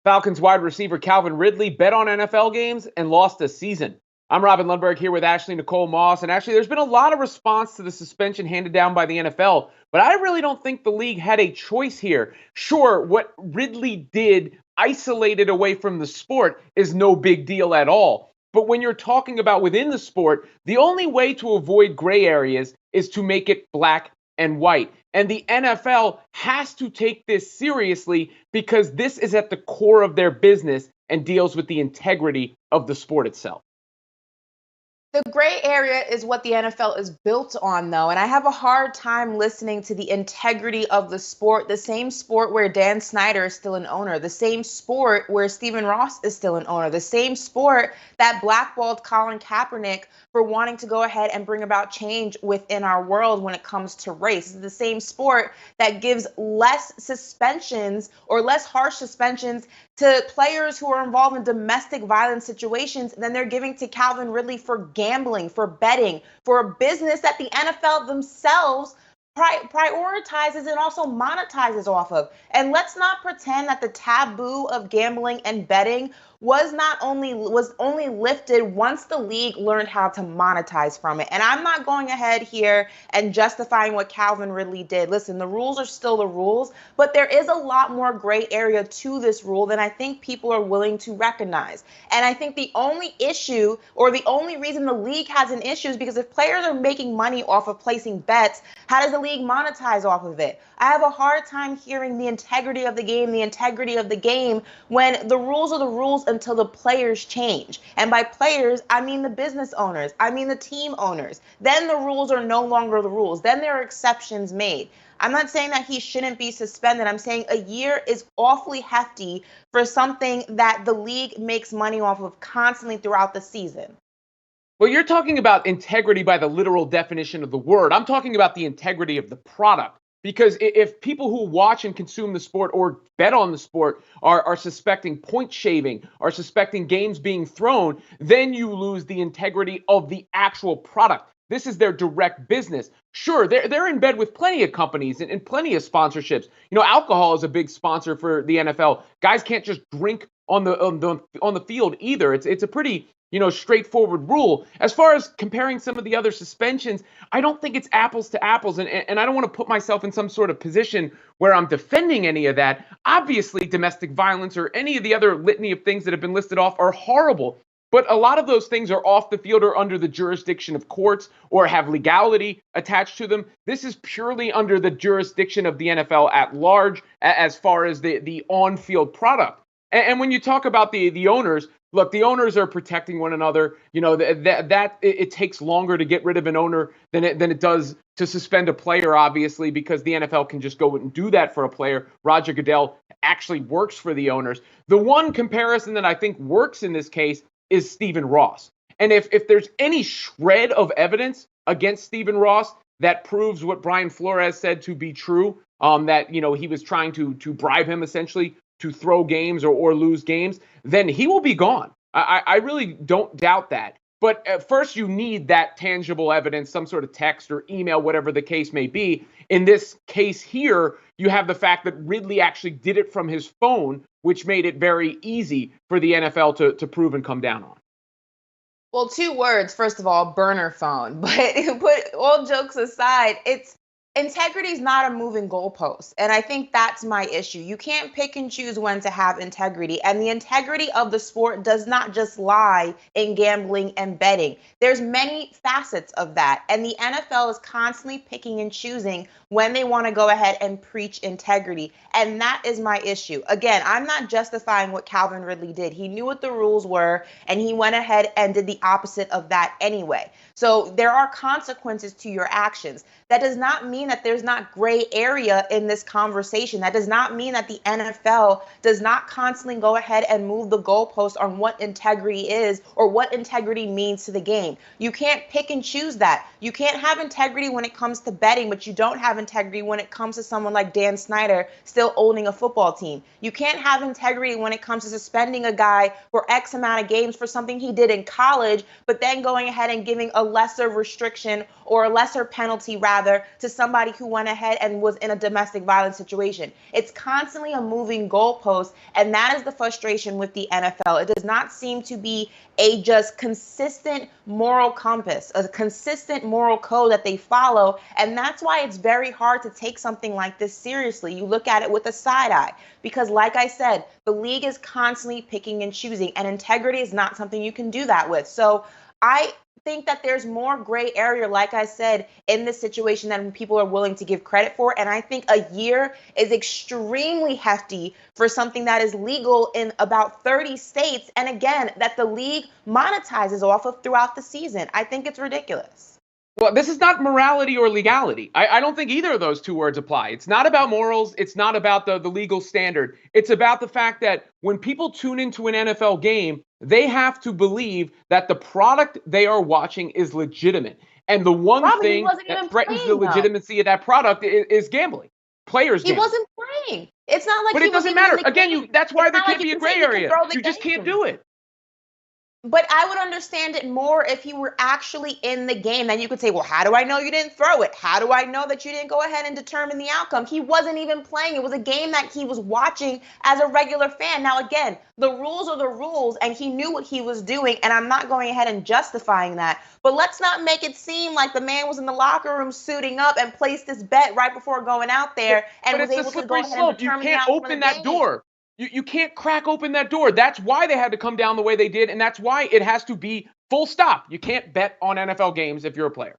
Falcons wide receiver Calvin Ridley bet on NFL games and lost a season. I'm Robin Lundberg here with Ashley Nicole Moss. And Ashley, there's been a lot of response to the suspension handed down by the NFL, but I really don't think the league had a choice here. Sure, what Ridley did isolated away from the sport is no big deal at all. But when you're talking about within the sport, the only way to avoid gray areas is to make it black and white. And the NFL has to take this seriously because this is at the core of their business and deals with the integrity of the sport itself. The gray area is what the NFL is built on, though, and I have a hard time listening to the integrity of the sport, the same sport where Dan Snyder is still an owner, the same sport where Stephen Ross is still an owner, the same sport that blackballed Colin Kaepernick for wanting to go ahead and bring about change within our world when it comes to race. It's the same sport that gives less suspensions or less harsh suspensions to players who are involved in domestic violence situations than they're giving to Calvin Ridley for gambling, for betting, for a business that the NFL themselves prioritizes and also monetizes off of. And let's not pretend that the taboo of gambling and betting was only lifted once the league learned how to monetize from it. And I'm not going ahead here and justifying what Calvin Ridley did. Listen, the rules are still the rules, but there is a lot more gray area to this rule than I think people are willing to recognize. And I think the only issue or the only reason the league has an issue is because if players are making money off of placing bets, how does the league monetize off of it? I have a hard time hearing the integrity of the game when the rules are the rules until the players change. And by players, I mean the business owners. I mean the team owners. Then the rules are no longer the rules. Then there are exceptions made. I'm not saying that he shouldn't be suspended. I'm saying a year is awfully hefty for something that the league makes money off of constantly throughout the season. Well, you're talking about integrity by the literal definition of the word. I'm talking about the integrity of the product. Because if people who watch and consume the sport or bet on the sport are suspecting point shaving, are suspecting games being thrown, then you lose the integrity of the actual product. This is their direct business. Sure, they're in bed with plenty of companies and plenty of sponsorships. You know, alcohol is a big sponsor for the NFL. Guys can't just drink on the field either. It's a pretty straightforward rule. As far as comparing some of the other suspensions, I don't think it's apples to apples. And I don't want to put myself in some sort of position where I'm defending any of that. Obviously, domestic violence or any of the other litany of things that have been listed off are horrible. But a lot of those things are off the field or under the jurisdiction of courts or have legality attached to them. This is purely under the jurisdiction of the NFL at large as far as the on-field product. And when you talk about the owners, look, the owners are protecting one another. You know, that it takes longer to get rid of an owner than it does to suspend a player, obviously, because the NFL can just go and do that for a player. Roger Goodell actually works for the owners. The one comparison that I think works in this case is Stephen Ross. And if there's any shred of evidence against Stephen Ross that proves what Brian Flores said to be true, that, he was trying to bribe him essentially to throw games or lose games, then he will be gone. I really don't doubt that. But at first, you need that tangible evidence, some sort of text or email, whatever the case may be. In this case here, you have the fact that Ridley actually did it from his phone, which made it very easy for the NFL to prove and come down on. Well, two words, first of all, burner phone. But put all jokes aside, integrity is not a moving goalpost. And I think that's my issue. You can't pick and choose when to have integrity. And the integrity of the sport does not just lie in gambling and betting. There's many facets of that. And the NFL is constantly picking and choosing when they want to go ahead and preach integrity. And that is my issue. Again, I'm not justifying what Calvin Ridley did. He knew what the rules were, and he went ahead and did the opposite of that anyway. So there are consequences to your actions. That does not mean that there's not gray area in this conversation. That does not mean that the NFL does not constantly go ahead and move the goalpost on what integrity is or what integrity means to the game. You can't pick and choose that. You can't have integrity when it comes to betting, but you don't have integrity when it comes to someone like Dan Snyder still owning a football team. You can't have integrity when it comes to suspending a guy for X amount of games for something he did in college, but then going ahead and giving a lesser restriction or a lesser penalty rather to something somebody who went ahead and was in a domestic violence situation. It's constantly a moving goalpost, and that is the frustration with the NFL. It does not seem to be a just consistent moral compass, a consistent moral code that they follow, and that's why it's very hard to take something like this seriously. You look at it with a side eye because, like I said, the league is constantly picking and choosing, and integrity is not something you can do that with. So I think that there's more gray area, like I said, in this situation than people are willing to give credit for. And I think a year is extremely hefty for something that is legal in about 30 states. And again, that the league monetizes off of throughout the season. I think it's ridiculous. Well, this is not morality or legality. I don't think either of those two words apply. It's not about morals. It's not about the legal standard. It's about the fact that when people tune into an NFL game, they have to believe that the product they are watching is legitimate. And the one thing that threatens the legitimacy of that product is gambling. Players gambling. He wasn't playing. It's not like but it doesn't matter. Again, that's why there can't be a gray area. You just can't do it. But I would understand it more if he were actually in the game. Then you could say, well, how do I know you didn't throw it? How do I know that you didn't go ahead and determine the outcome? He wasn't even playing. It was a game that he was watching as a regular fan. Now, again, the rules are the rules, and he knew what he was doing, and I'm not going ahead and justifying that. But let's not make it seem like the man was in the locker room suiting up and placed this bet right before going out there and was able to go ahead and determine the outcome of the game. You can't open that door. You can't crack open that door. That's why they had to come down the way they did, and that's why it has to be full stop. You can't bet on NFL games if you're a player.